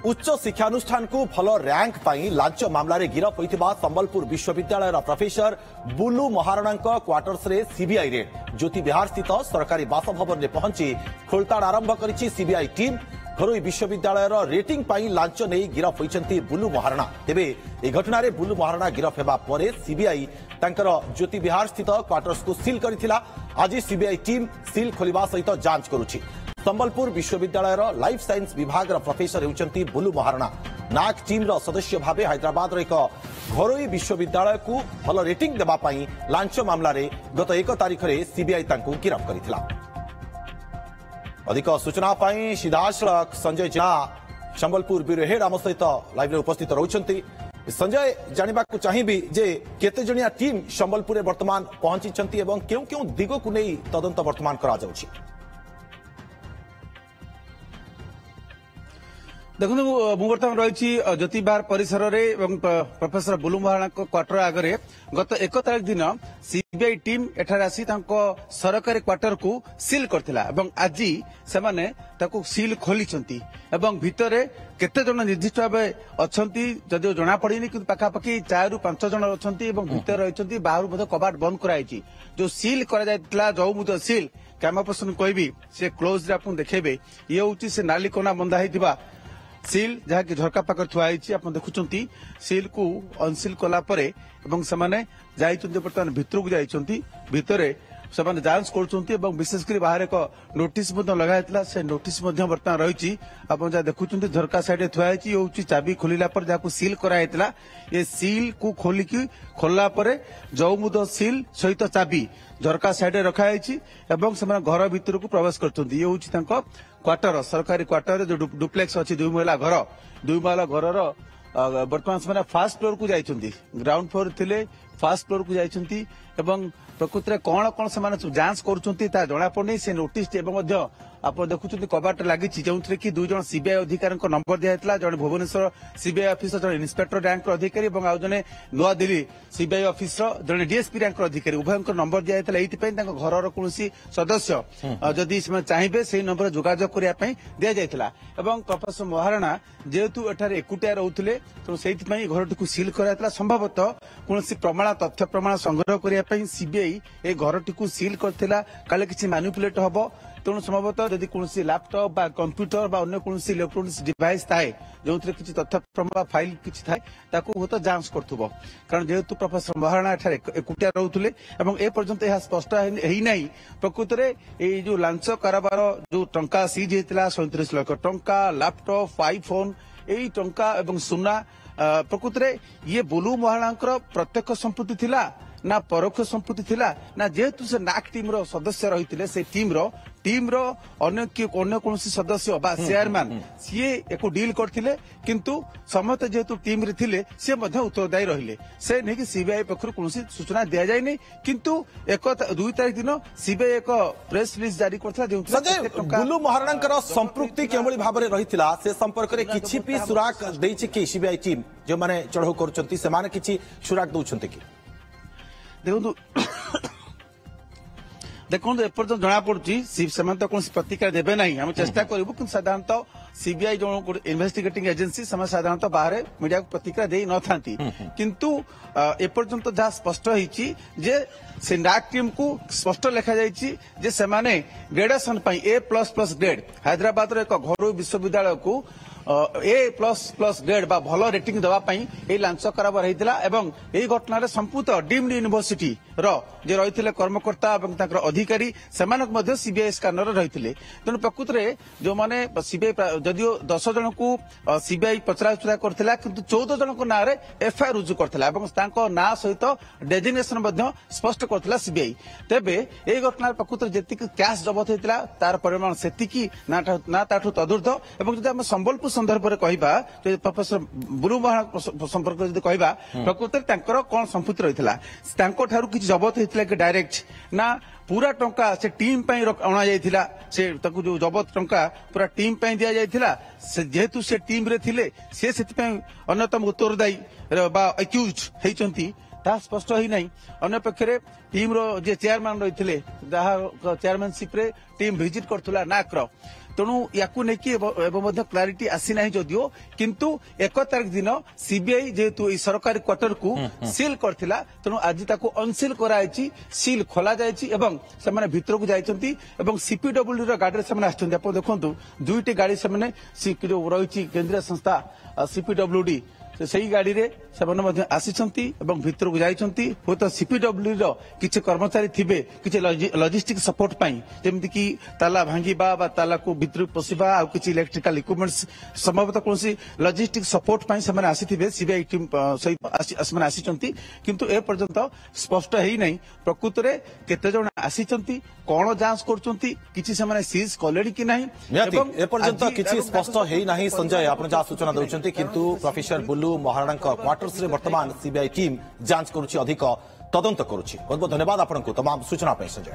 उच्च शिक्षानुष्ठान को भल रैंक पाई लांच मामला रे गिरफ होइथिबा संबलपुर विश्वविद्यालय प्रोफेसर बुलू महाराणा क्वार्टर्स रे सीबीआई रेड ज्योति विहार स्थित सरकारी बासभवन में पहुंची खोलताड़ आरंभ करिछि सीबीआई टीम। घरोई विश्वविद्यालय रेटिंग पाई लांच नहीं गिरफ होइछंती बुलू महाराणा। तेबे ए घटना रे बुलू महाराणा गिरफ हेबा परे सीबीआई तांकर ज्योति विहार स्थित क्वार्टर्स को सील करथिला। आज सीबीआई टीम सील खोलिबा सहित जांच करुछि। संबलपुर विश्वविद्यालय लाइफ साइंस विभाग प्रोफेसर होउछंती बुलू महाराणा। नाक टीम सदस्य भावे हैदराबाद एक घरोई विश्वविद्यालय को भल रेटिंग देबा पई लांच मामला रे गत 1 तारिख रे सीबीआई तांकू गिरफ करथिला। अधिक सूचना पाई सीधासलख संजय झा संबलपुर ब्यूरो हेड आम सहित लाइव रे उपस्थित रहउछंती। संजय जानिबा को चाहिबी जे केते जणिया टीम संबलपुर वर्तमान पहुंची एवं केउ केउ दिगो को नै तदंत वर्तमान करा जाउछि। देखो मु बर्तमान रही ज्योति विहार परिसर में प्रोफेसर बुलू महाराणा क्वार्टर आगे गत 1 तारिख दिन सीबीआई टीम एठार आसी सरकारी क्वार्टर को सील करथिला एवं आज से सील खोली एवं भितर केते जन निर्दिष्ट भाव अच्छा जदि जना पड़ी कि पाखापाखि 4 ରୁ 5 जन अच्छा भितर रही बाहर कबाट बंद कराई जो सील करा जो मुझे सील कैमरा पर्सन कहबी से क्लोज आपको देखेबे ये हूँ से नाली कोना बंधा होता सील जहाँकि झरका पाखर थुआई आप देखुं सील को अनसील कला बर्तमान भितर को जाइए भितर से जांच कर विशेषकर बाहर एक नोटिस लगा से नोटिस बर्तमान रही आप जहाँ देखुं झरका साइड थुआई ये हूँ चाबी खोलिला पर जहाँ सील कराई ये सील को खोलिकी खोलला जौमुद सील सहित चाबी झरका साइड रखाई घर भितर को प्रवेश कर ये हूँ क्वार्टर सरकारी क्वार्टर जो डुप्लेक्स अच्छी 2 महला घर बर्तमान से फास्ट फ्लोर को जाइए ग्राउंड फ्लोर थे फास्ट फ्लोर को जाइए प्रकृत में कौन कौन से जांच कर जना पड़े से नोटिस आप देखुं कबाट लगी जो कि 2 जन सीबीआई अधिकारी नंबर दिया जड़े भुवनेश्वर सीबीआई ऑफिसर जड़े इन्स्पेक्टर रैंक अधिकारी और जड़े नुआ दिल्ली सीबीआई ऑफिसर जड़े डीएसपी रैंक अधिकारी उभय नंबर दिया ये घर कौन सदस्य जदि चाहिए से नंबर जोगाजोग करने दि जाता प्रोफेसर महाराणा जेहेतु एठार एकुटिया रोते तेणु से घर टी सील कराइला संभवतः कौन प्रमाण तथ्य प्रमाण संग्रह करने सीबीआई ए घर टी सील करथिला काले किसी मैनिपुलेट हम तेणु संभवतः जदि कौन लैपटॉप बा कंप्यूटर बा अन्य कौन इलेक्ट्रोनिक्स डिवाइस थाए जो किसी तथ्य प्रमाण फाइल किसी थाए हूँ तो जांच करुव कारण जेहेतु प्रोफेसर महाराणा एकुटिया रोते ए पर्यंत यह स्पष्ट है प्रकृत में जो लांच कारोबार जो टंका सीज होता 37 लाख टंका लैपटॉप आईफोन यही टंका एवं सुना प्रकृत में ये बुलू महाराणा प्रत्यक्ष संपत्ति थिला ना परोक्ष संपत्ति थिला ना जेहेतु से नाक टीम रो सदस्य रही से टीम रो अन्य कौन सदस्य बा चेयरमैन सीए एको डील करथिले किंतु समस्त जेहेतु टीम रे थिले से उत्तरदायी रहिले से नहीं कि सीबीआई पक्षरु कौन सूचना दिया जाय नहीं किंतु 2 तारिख दिन सीबीआई एक प्रेस रिलीज जारी करथिला जो बुलू महाराणा संपृक्ति केवली भाव में रही से संपर्क में किछि भी सुराग देछि कि सीबीआई टीम जो माने चढ़ाऊ करछंती से माने किछि सुराग दउछंती कि देखो एपर्यंत जना पड़ी तो कौन प्रतिक्रिया देवे ना आम चेष्टा करूँ कि साधारणतः सीबीआई जो इन्वेस्टिगेटिंग एजेंसी से साधारणतः बाहर मीडिया को प्रतिक्रिया दे न था किंतु एपर्यंत जहाँ स्पष्ट होती से नाक टीम को स्पष्ट लिखा जाइए से ग्रेडेसन A++ ग्रेड हैदराबाद एक घरोई विश्वविद्यालय को A++ ग्रेड बा भल रेटिंग देवाई लांच कारोबार होता एवं यही घटना संपुत डीम्ड यूनिवर्सिटी जे रही कर्मकर्ता और अधिकारी से सीबीआई स्कानर रही तेणु प्रकृत में जो मैंने सीबीआई जदियो 10 जन को सीबीआई पचराउचरा करथिला किंतु 14 जन को नारे एफआईआर रुजु करथिला एवं तांको ना सहित डेजिग्नेशन स्पष्ट करथिला सीबीआई तेबे ए घटना प्रकृत में जेतिक कैश जबत होता तार परिमाण सेतिकी ना ताठू तदुर्ध एवं जदि हम संबलपुर संदर्भ में कहबा प्रोफेसर बुलू महाराणा संपर्क में कहबा प्रकृत में कौन संपत्ति रही जबत होता कि डायरेक्ट ना पूरा टंका से टीम अणा जाइथिला से जो जबत टंका पूरा टीम दिया जाइथिला से जेहेतु से टीम रे थिले से अन्यतम उत्तरदायी बा एक्यूज हेचंती ता स्पष्ट ही नहीं अन्य पक्षरे टीम रो जे चेयरमैन रही जहाँ चेयरमैनशिप रे टीम विजिट करथुला नाक रो ତେଣୁ ୟାକୁ ନେଇକି ଏବେ ମଧ୍ୟ କ୍ଲାରିଟି ଆସିନାହିଁ ଯଦିଓ କିନ୍ତୁ 1 ତାରିଖ ଦିନ ସିବିଆଇ ଯେହେତୁ এই ସରକାରୀ କ୍ୱାର୍ଟରକୁ ସିଲ୍ କରିଥିଲା ତେଣୁ ଆଜି ତାକୁ ଅନସିଲ୍ କରାଯାଇଛି ସିଲ୍ ଖୋଲା ଯାଇଛି ଏବଂ ସେମାନେ ଭିତରକୁ ଯାଇଛନ୍ତି ଏବଂ ସିପିଡବ୍ଲ୍ୟୁ ର ଗାଡ଼ିରେ ସେମାନେ ଆସିଛନ୍ତି ଆପଣ ଦେଖନ୍ତୁ ଦୁଇଟି ଗାଡ଼ି ସେମାନେ ଯୋଉ ରହିଛି କେନ୍ଦ୍ରୀୟ ସଂସ୍ଥା ସିପିଡବ୍ଲ୍ୟୁଡି ସେହି ଗାଡ଼ିରେ ସେମାନେ ମଧ୍ୟ ଆସିଛନ୍ତି ଏବଂ ଭିତରକୁ ଯାଇଛନ୍ତି ହୁଏତ ସିପିଡବ୍ଲ୍ୟୁ ର କିଛି କର୍ମଚାରୀ ଥିବେ କିଛି ଲଜିଷ୍ଟିକ ସପୋର୍ଟ ପାଇଁ ଯେମିତିକି ତାଲା ଭାଙ୍ଗିବା ବା ତାଲାକୁ ଭିତରକୁ ପଶିବା ଆଉ କିଛି ଇଲେକ୍ଟ୍ରିକାଲ ଇକ୍ୱିପମେଣ୍ଟସ ସମ୍ଭବତଃ କୌଣସି ଲଜିଷ୍ଟିକ ସପୋର୍ଟ ପାଇଁ ସେମାନେ ଆସିଥିବେ ସିବିଆଇ ଟିମ୍ ସହିତ ସେମାନେ ଆସିଛନ୍ତି କିନ୍ତୁ ଏ ପର୍ଯ୍ୟନ୍ତ ସ୍ପଷ୍ଟ ହେଇନାହିଁ ପ୍ରକୃତରେ କେତେ ଜଣ ଆସିଛନ୍ତି କଣ ଯାଞ୍ଚ କରୁଛନ୍ତି କିଛି ସେମାନେ ସିଜ୍ କଲେଣି କି ନାହିଁ ଏପର୍ଯ୍ୟନ୍ତ କିଛି ସ୍ପଷ୍ଟ ହେଇନାହିଁ ସଞ୍ଜୟ ଆପଣ ଯାହା ସୂଚନା ଦେଉଛନ୍ତି କିନ୍ତୁ ପ୍ରଫେସର ବୁଲୁ ମହାରଣାଙ୍କ କ୍ୱାର୍ଟର୍ସରେ ବର୍ତ୍ତମାନ ସିବିଆଇ ଟିମ୍ ଯାଞ୍ଚ କରୁଛି ଅଧିକ ତଦନ୍ତ କରୁଛି ବହୁତ ବହୁତ ଧନ୍ୟବାଦ ଆପଣଙ୍କୁ ତମାମ ସୂଚନା ପାଇଁ ସଞ୍ଜୟ।